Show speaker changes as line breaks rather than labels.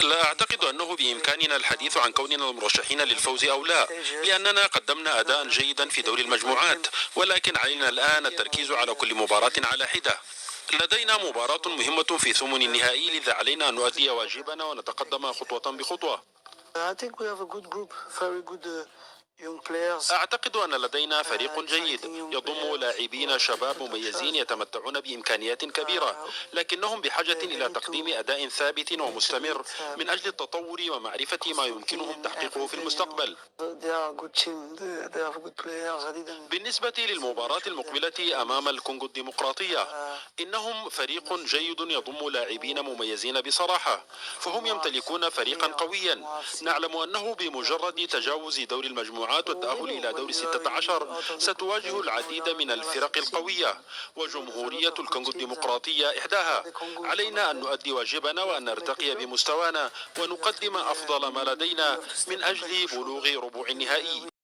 لا أعتقد أنه بإمكاننا الحديث عن كوننا المرشحين للفوز أو لا، لأننا قدمنا أداء جيدا في دور المجموعات، ولكن علينا الآن التركيز على كل مباراة على حدة. لدينا مباراة مهمة في ثمن النهائي، لذا علينا أن نؤدي واجبنا ونتقدم خطوة بخطوة. أعتقد أن لدينا فريق جيد يضم لاعبين شباب مميزين يتمتعون بإمكانيات كبيرة، لكنهم بحاجة إلى تقديم أداء ثابت ومستمر من أجل التطور ومعرفة ما يمكنهم تحقيقه في المستقبل. بالنسبة للمباراة المقبلة أمام الكونغو الديمقراطية، إنهم فريق جيد يضم لاعبين مميزين بصراحة، فهم يمتلكون فريقا قويا. نعلم أنه بمجرد تجاوز دور المجموعات والتأهل إلى دور 16 ستواجه العديد من الفرق القوية، وجمهورية الكونغو الديمقراطية إحداها. علينا أن نؤدي واجبنا وأن نرتقي بمستوانا ونقدم أفضل ما لدينا من أجل بلوغ ربع النهائي.